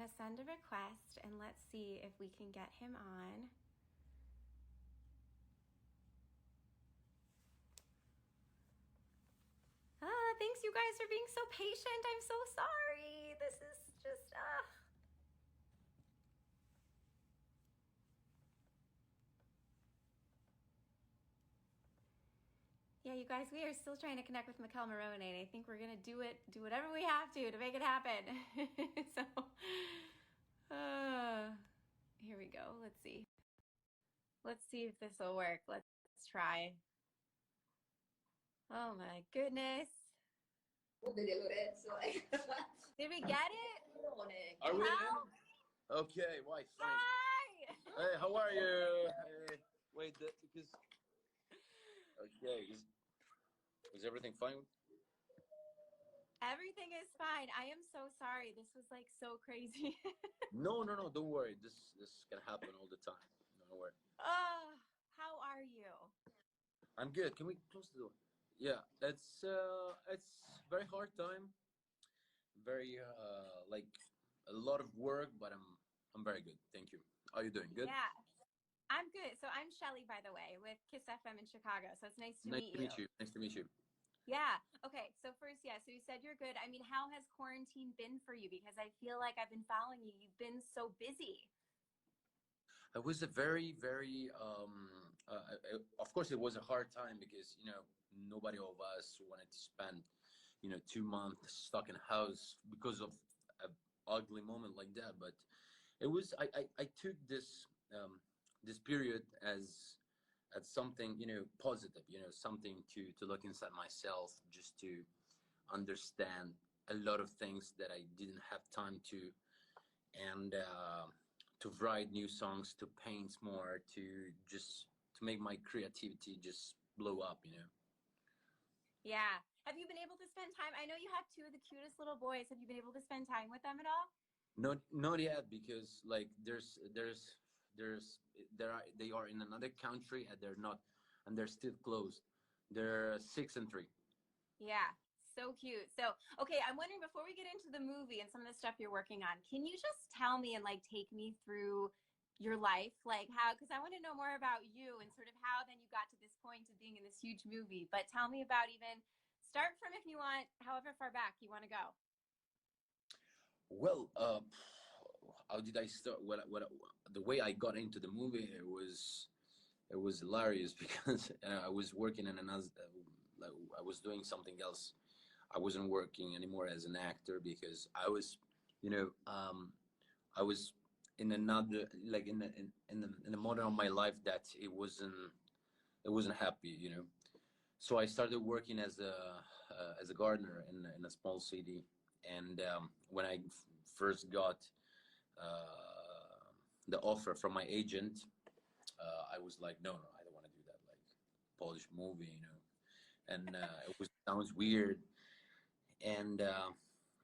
gonna send a request and let's see if we can get him on. Thanks you guys for being so patient. I'm so sorry. This is just, Yeah, you guys, we are still trying to connect with Michele Morrone, and I think we're gonna do whatever we have to make it happen. Here we go. Let's see. Let's see if this will work. Let's try. Oh my goodness. Did we get it? Are we in? Okay, why? Fine. Hi! Hey, how are you? Hey, wait, because... Okay, is everything fine? Everything is fine. I am so sorry. This was like so crazy. No, don't worry. This can happen all the time. Don't worry. How are you? I'm good. Can we close the door? Yeah, it's very hard time. Very like a lot of work, but I'm very good. Thank you. How are you doing? Good? Yeah, I'm good. So I'm Shelly, by the way, with Kiss FM in Chicago. So it's nice to meet you. Nice to meet you. Yeah. Okay. So first, yeah. So you said you're good. I mean, how has quarantine been for you? Because I feel like I've been following you. You've been so busy. It was a very, of course, it was a hard time because, nobody of us wanted to spend, 2 months stuck in a house because of an ugly moment like that. But it was, I took this, this period as something, positive, something to look inside myself, just to understand a lot of things that I didn't have time to, and to write new songs, to paint more, to make my creativity just blow up, Yeah. Have you been able to spend time? I know you have two of the cutest little boys. Have you been able to spend time with them at all? Not yet, because like they are in another country, and they're still closed. They're 6 and 3. Yeah. So cute. So, okay, I'm wondering, before we get into the movie and some of the stuff you're working on, can you just tell me and like take me through your life? Like how, because I want to know more about you and sort of how then you got to this point of being in this huge movie. But tell me about, even start from, if you want, however far back you want to go. Well, how did I start? The way I got into the movie, it was hilarious because I was working in another, I was doing something else. I wasn't working anymore as an actor because I was, I was in another, like in the moment of my life that it wasn't happy. So I started working as a gardener in a small city, and when I first got the offer from my agent, I was like, no, I don't want to do that, like Polish movie, and sounds weird. And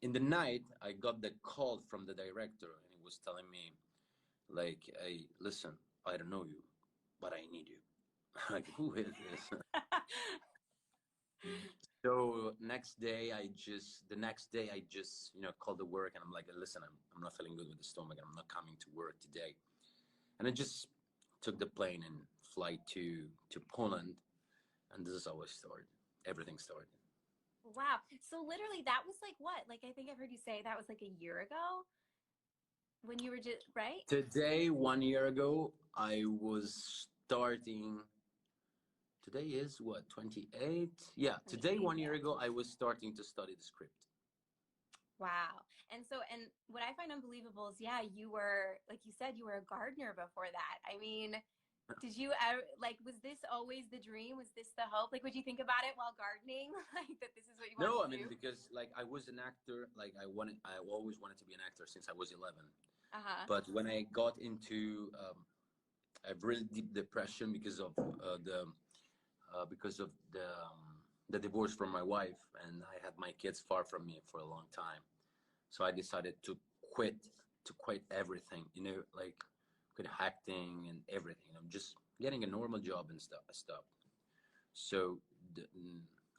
in the night, I got the call from the director, and he was telling me, like, hey, listen, I don't know you, but I need you. Like, who is this? So the next day I just called the work, and I'm like, listen, I'm not feeling good with the stomach, and I'm not coming to work today. And I just took the plane and fly to Poland, and this is how I started. Everything started. Wow. So literally that was like what? Like, I think I've heard you say that was like a year ago when you were just, right? Today, 1 year ago, I was starting. Today is what, 28? Yeah, today, 1 year ago, I was starting to study the script. Wow. And so, and what I find unbelievable is, yeah, you were, like you said, you were a gardener before that. I mean, did you ever, like, was this always the dream? Was this the hope? Like, would you think about it while gardening? Like, that this is what you want to do? No, I mean, because like I was an actor, like I always wanted to be an actor since I was 11. But when I got into a really deep depression because of the divorce from my wife, and I had my kids far from me for a long time. So I decided to quit everything, like quit acting and everything. I'm just getting a normal job and stuff. So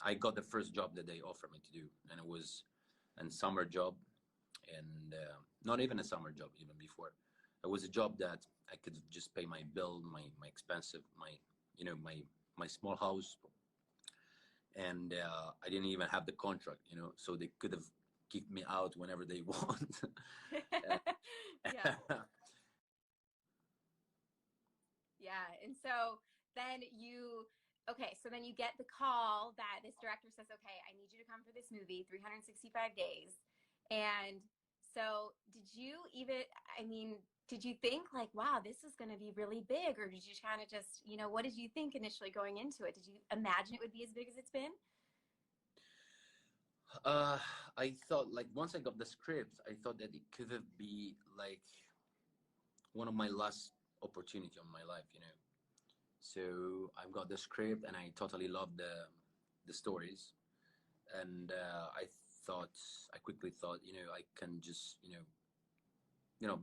I got the first job that they offered me to do, and it was a summer job and not even a summer job. Even before, it was a job that I could just pay my bill, my expensive, my small house, and I didn't even have the contract, so they could have kicked me out whenever they want. Yeah. Yeah. And so then okay, so then you get the call that this director says, okay, I need you to come for this movie, 365 days. And so did you think like, wow, this is going to be really big? Or did you kind of just, what did you think initially going into it? Did you imagine it would be as big as it's been? Uh, I thought, like, once I got the script, I thought that it could have be like one of my last opportunity of my life. So I've got the script, and I totally love the stories, and I quickly thought, I can just,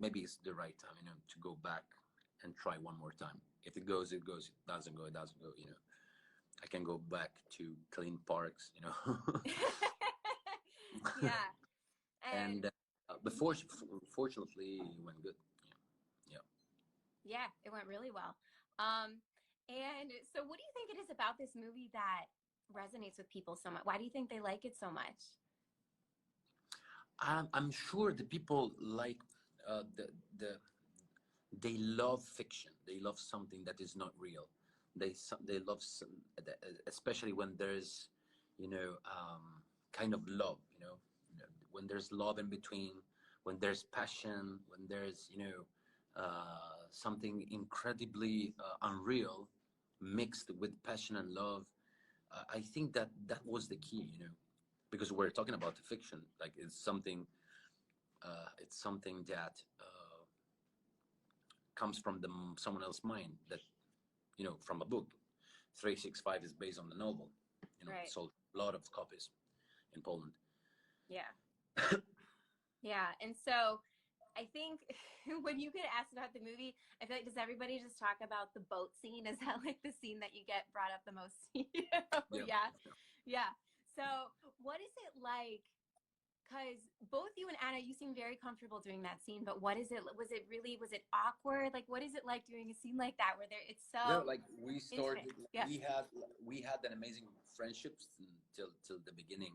maybe it's the right time, to go back and try one more time. If it goes, it goes. It doesn't go, it doesn't go. I can go back to clean parks. Yeah. And And before, fortunately, it went good. Yeah. yeah, it went really well. And so what do you think it is about this movie that resonates with people so much? Why do you think they like it so much? I'm sure the people like the they love fiction. They love something that is not real. They love especially when there's, kind of love. When there's love in between, when there's passion, when there's, something incredibly unreal mixed with passion and love. I think that was the key. Because we're talking about the fiction, like it's something that comes from someone else's mind, that, from a book. 365 is based on the novel. Right. Sold a lot of copies in Poland. Yeah. Yeah. And so I think when you get asked about the movie, I feel like, does everybody just talk about the boat scene? Is that like the scene that you get brought up the most? Yeah. Yeah. Yeah. So what is it like? Because both you and Anna, you seem very comfortable doing that scene, but what is it? Was it awkward? Like, what is it like doing a scene like that where it's No, so like we intimate? started. Yeah. We had an amazing friendships till the beginning.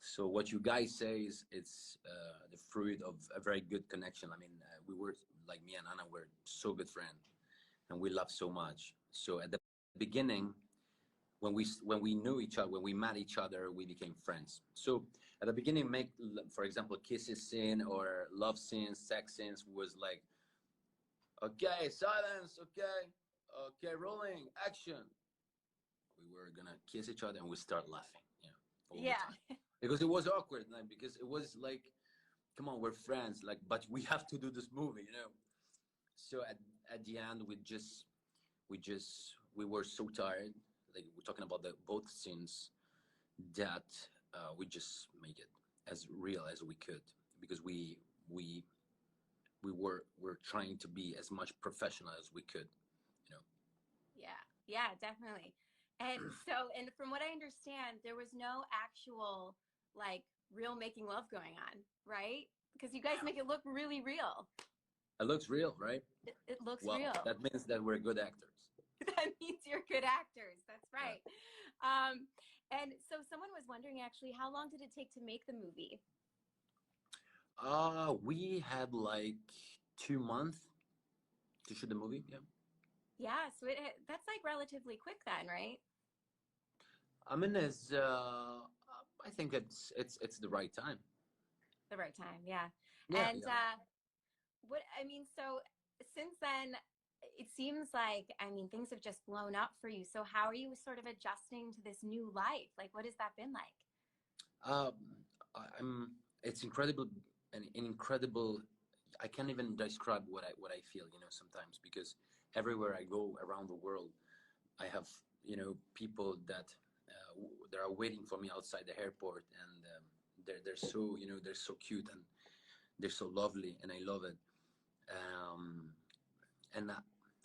So what you guys say is it's the fruit of a very good connection. I mean, we were, like, me and Anna were so good friends, and we loved so much. So at the beginning, when we knew each other, when we met each other, we became friends. So at the beginning, for example, kisses scene or love scenes, sex scenes was like, okay, silence, okay, rolling, action. We were gonna kiss each other, and we start laughing, all the Yeah. time, because it was awkward, like, because it was like, come on, we're friends, like, but we have to do this movie. So at the end, we were so tired, like, we're talking about the both scenes, that we just made it as real as we could, because we were trying to be as much professional as we could. Yeah. Yeah, definitely. And from what I understand, there was no actual like real making love going on, right? Because you guys make it look really real. It looks real, right? It looks Well, real. that means that we're good actors. That means you're good actors. That's Yeah. right. And so someone was wondering actually, how long did it take to make the movie? We had like 2 months to shoot the movie. Yeah. Yeah, so that's like relatively quick then, right? I mean, I think it's the right time. The right time, yeah. Yeah, And yeah. so since then, it seems like, things have just blown up for you. So how are you sort of adjusting to this new life? Like, what has that been like? Um, I'm. It's incredible, an incredible. I can't even describe what I feel. Sometimes, because everywhere I go around the world, I have, people that are waiting for me outside the airport, and they're so, they're so cute, and they're so lovely, and I love it. Um, and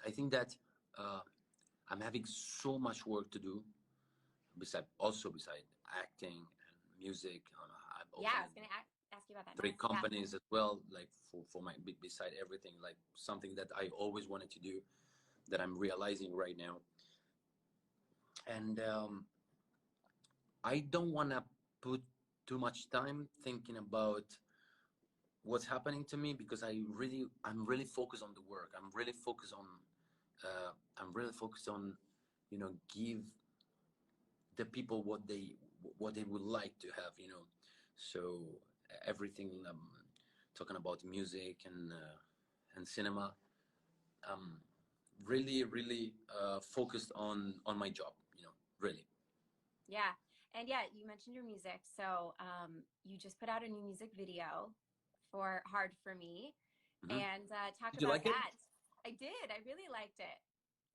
I think that uh, I'm having so much work to do, beside acting and music. Yeah, I opening was going to ask you about that three next. Yeah. companies as well, like for my beside everything, like something that I always wanted to do that I'm realizing right now. And I don't want to put too much time thinking about what's happening to me, because I'm really focused on the work. I'm really focused on, give the people what they would like to have, So everything, talking about music and cinema, really, really focused on my job, really. Yeah. And yeah, you mentioned your music. So you just put out a new music video for Hard for Me. Hmm. And talk Did you about like it? that. I did. I really liked it.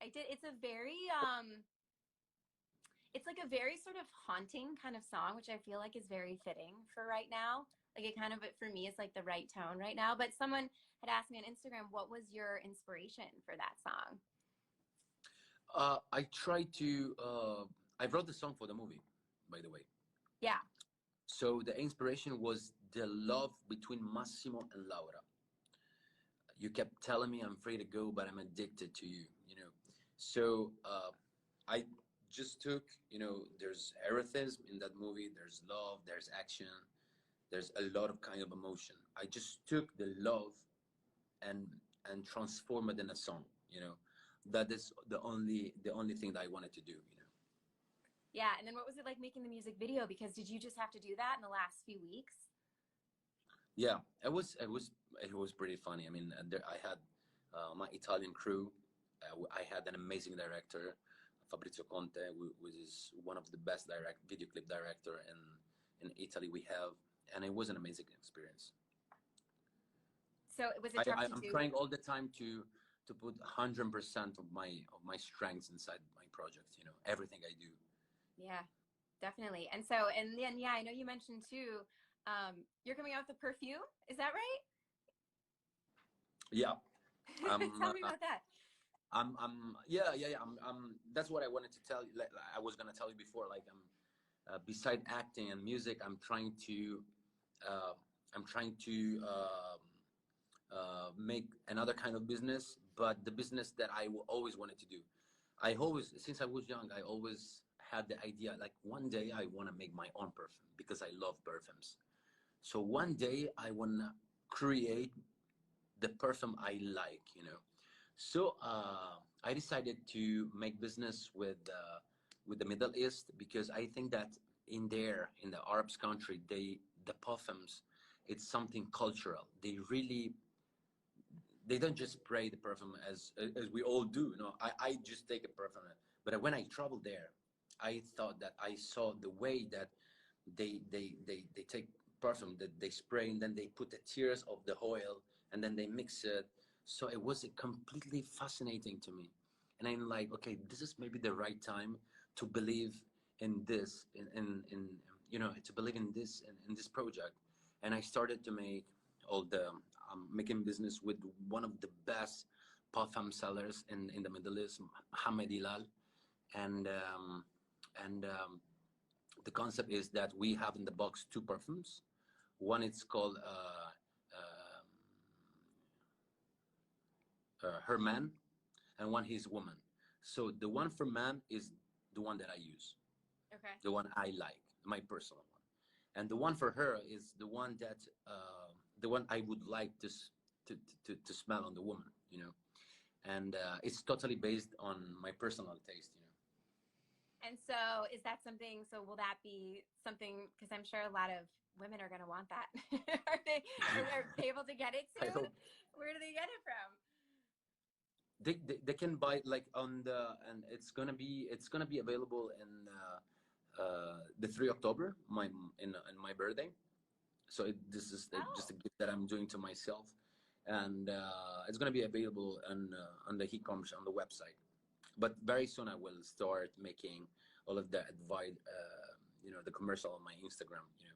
I did. It's a very it's like a very sort of haunting kind of song, which I feel like is very fitting for right now. Like it kind of, for me, is like the right tone right now. But someone had asked me on Instagram, what was your inspiration for that song? I tried to. I wrote the song for the movie, by the way. Yeah. So the inspiration was the love between Massimo and Laura. You kept telling me I'm free to go, but I'm addicted to you. So I just took. There's erotism in that movie. There's love. There's action. There's a lot of kind of emotion. I just took the love and transformed it in a song. That is the only thing that I wanted to do. Yeah. And then what was it like making the music video? Because did you just have to do that in the last few weeks? Yeah, it was pretty funny. I mean, I had my Italian crew. I had an amazing director, Fabrizio Conte, who is one of the best video clip director in Italy we have, and it was an amazing experience. So was it tough to I'm do? trying all the time to put 100% of my strengths inside my projects. Everything I do. Yeah, definitely. And so, and then, yeah, I know you mentioned too, you're coming out with a perfume. Is that right? Yeah. Tell me about that. Yeah. That's what I wanted to tell you. Like I was gonna tell you before. Like beside acting and music, uh, I'm trying to make another kind of business, but the business that I always wanted to do. Since I was young, I always had the idea, like one day I want to make my own perfume because I love perfumes. So one day I want to create the perfume I like. So I decided to make business with the Middle East, because I think that in the Arabs country, the perfumes, it's something cultural. They don't just spray the perfume as we all do. I just take a perfume, but when I traveled there, I thought that I saw the way that they take perfume, that they spray, and then they put the tears of the oil, and then they mix it. So it was completely fascinating to me, and I'm like, okay, this is maybe the right time to believe in this, in to believe in this project. And I started to make all the making business with one of the best parfum sellers in the Middle East, Mohammed Ilal. And the concept is that we have in the box two perfumes. One it's called Her Man, and one His Woman. So the one for man is the one that I use, Okay. the one I like, my personal one, and the one for her is the one I would like to smell on the woman. And it's totally based on my personal taste. And so is that something, so will that be something, because I'm sure a lot of women are going to want that. Are they able to get it I soon? hope Where do they get it from? they can buy it like and it's gonna be available in the 3 October, in my birthday. So this is just Oh, a gift that I'm doing to myself, and it's gonna be available on the e-commerce on the website. But very soon I will start making all of the advice, the commercial on my Instagram. yeah.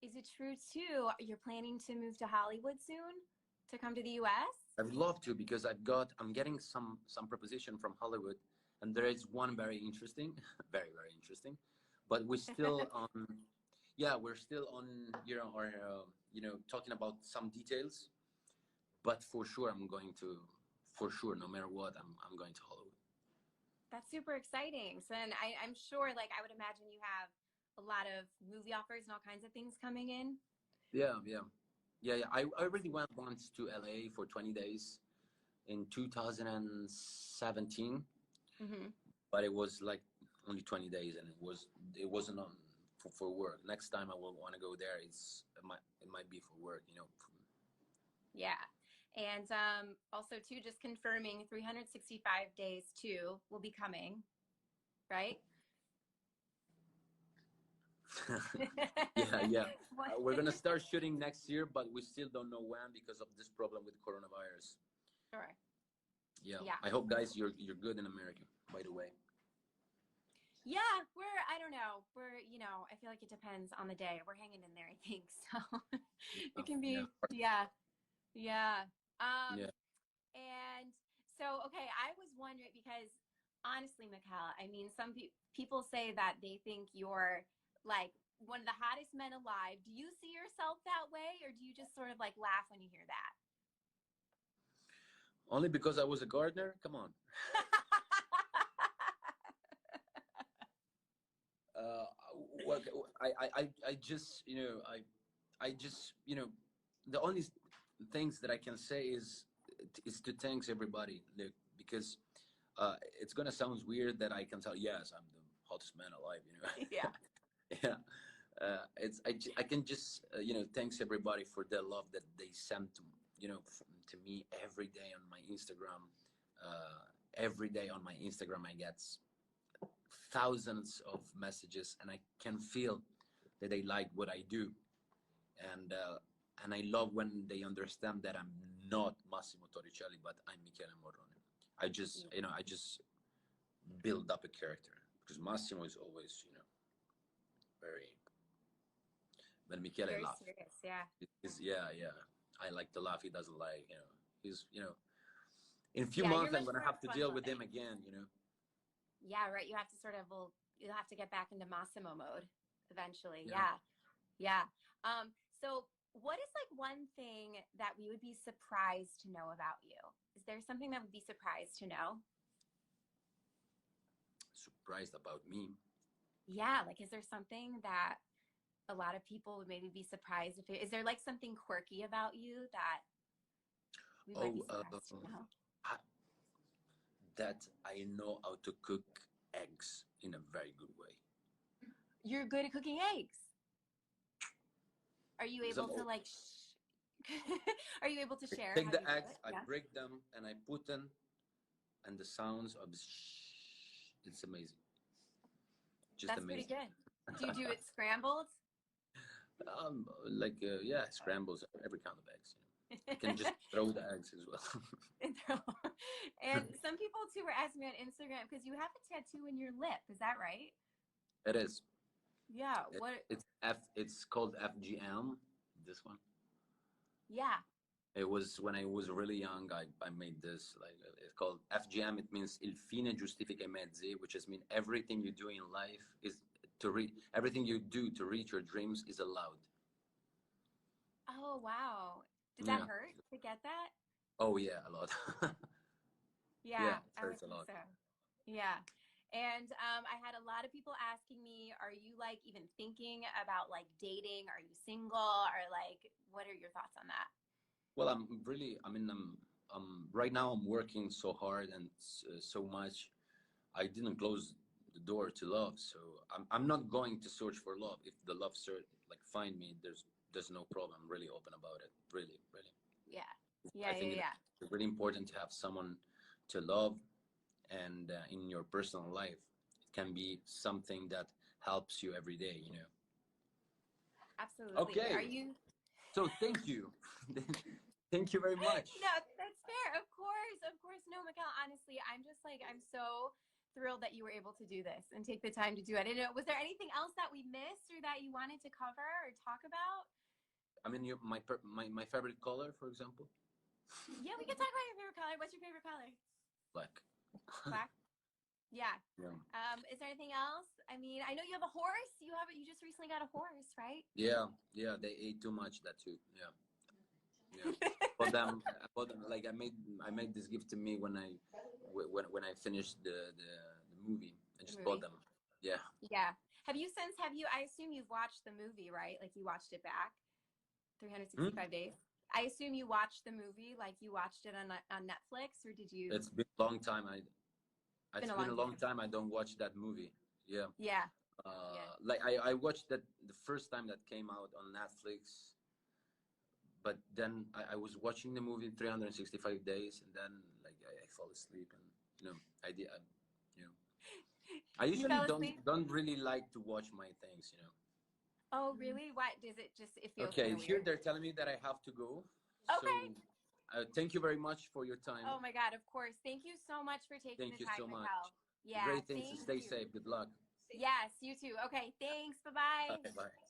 Is it true too? You're planning to move to Hollywood soon to come to the US? I would love to, because I'm getting some proposition from Hollywood, and there is one very interesting, very very interesting, but we're still on. yeah, we're still on, our, talking about some details, but for sure, for sure, no matter what, I'm going to Hollywood. That's super exciting. So then I'm sure, like, I would imagine you have a lot of movie offers and all kinds of things coming in. Yeah, yeah, yeah, yeah. I already went once to LA for 20 days in 2017, Mm-hmm. but it was like only 20 days, and it wasn't on for work. Next time I will want to go there. It might be for work. Yeah. And also, too, just confirming 365 days, too, will be coming, right? Yeah, yeah. What? We're gonna start shooting next year, but we still don't know when because of this problem with coronavirus. Sure. Yeah. Yeah. I hope, guys, you're good in America. By the way. Yeah, I don't know. I feel like it depends on the day. We're hanging in there, I think. So Yeah. it can Yeah. be, yeah, yeah. Yeah. And so, okay, I was wondering because honestly, Michele, I mean, some people say that they think you're like one of the hottest men alive. Do you see yourself that way, or do you just sort of like laugh when you hear that? Only because I was a gardener. Come on. Uh, well, I just, I just, the only things that I can say is to thanks everybody, look, because it's gonna sound weird that I can tell, yes, I'm the hottest man alive, Yeah. Yeah. I can just, thanks everybody for the love that they send to me every day on my Instagram. Every day on my Instagram, I get thousands of messages, and I can feel that they like what I do, and I love when they understand that I'm not Massimo Torricelli, but I'm Michele Morrone. I just build up a character because Massimo is always, very, but Michele Very laugh. serious, yeah. Yeah, yeah. I like to laugh. He doesn't like, he's, in a few Yeah, you're months I'm much gonna more have to fun deal with him loving. again. Yeah, right. You have to sort of, well, you'll have to get back into Massimo mode eventually. Yeah. Yeah. Yeah. So what is like one thing that we would be surprised to know about you? Is there something that would be surprised to know? Surprised about me. Yeah, like is there something that a lot of people would maybe be surprised if is there like something quirky about you that we might be Oh, surprised to know? I, that I know how to cook eggs in a very good way. You're good at cooking eggs. Are you Because able to like are you able to I share take how the you do eggs, it? I Yeah. break them, and I put them, and the sounds of it's amazing. Just That's pretty amazing. good. Do you do it scrambled? Like yeah, scrambles every kind of eggs. I can just throw the eggs as well. And some people too were asking me on Instagram because you have a tattoo in your lip. Is that right? It is. Yeah. It, What? it's called FGM. This one. Yeah. It was when I was really young. I made this, like, it's called FGM. It means il fine giustifica i mezzi, which is mean everything you do in life is everything you do to reach your dreams is allowed. Oh wow. Did that Yeah. hurt to get that? Oh yeah, a lot. Yeah, Yeah, it I would hurts a think lot. so. Yeah. And I had a lot of people asking me, are you like even thinking about like dating? Are you single? Or like, what are your thoughts on that? Well, I'm really. I mean, right now. I'm working so hard and so much. I didn't close the door to love, so I'm not going to search for love. If the love search like find me, there's no problem. I'm really open about it. Really, really. Yeah. I Yeah, think yeah, it's really important to have someone to love, and in your personal life, it can be something that helps you every day. absolutely. Are Okay, you? so thank you, thank you very much. No, that's fair. Of course. Of course. No, Michele, honestly, I'm just like, I'm so thrilled that you were able to do this and take the time to do it. I didn't know, was there anything else that we missed or that you wanted to cover or talk about? I mean, my favorite color, for example, Yeah, we can talk about your favorite color. What's your favorite color? black. Black? Yeah. Yeah. Is there anything else? I mean, I know you have a horse. You just recently got a horse, right? Yeah, they ate too much, that too. Yeah. But like I made this gift to me when I finished the movie. I The just bought movie. them. Yeah. Yeah. Have you, I assume you've watched the movie, right? Like you watched it back, Hmm? 365 days. I assume you watched the movie, like you watched it on Netflix, or did you? It's been a long time. It's been It's a been long a time. long time I don't watch that movie. Yeah. Yeah. Yeah. Like I watched that the first time that came out on Netflix, but then I was watching the movie 365 days, and then like I fall asleep, and you know I did. You know, I You usually fell asleep? don't really like to watch my things. You know. Oh, really? Why does it just it feels kind Okay, of here weird? they're telling me that I have to go. Okay. So thank you very much for your time. Oh my God, of course. Thank you so much for taking the Thank you time, so much. Michelle. Yeah, Great things. thank Stay you. safe. Good luck. Yes, you too. Okay, thanks. Bye-bye. Bye bye.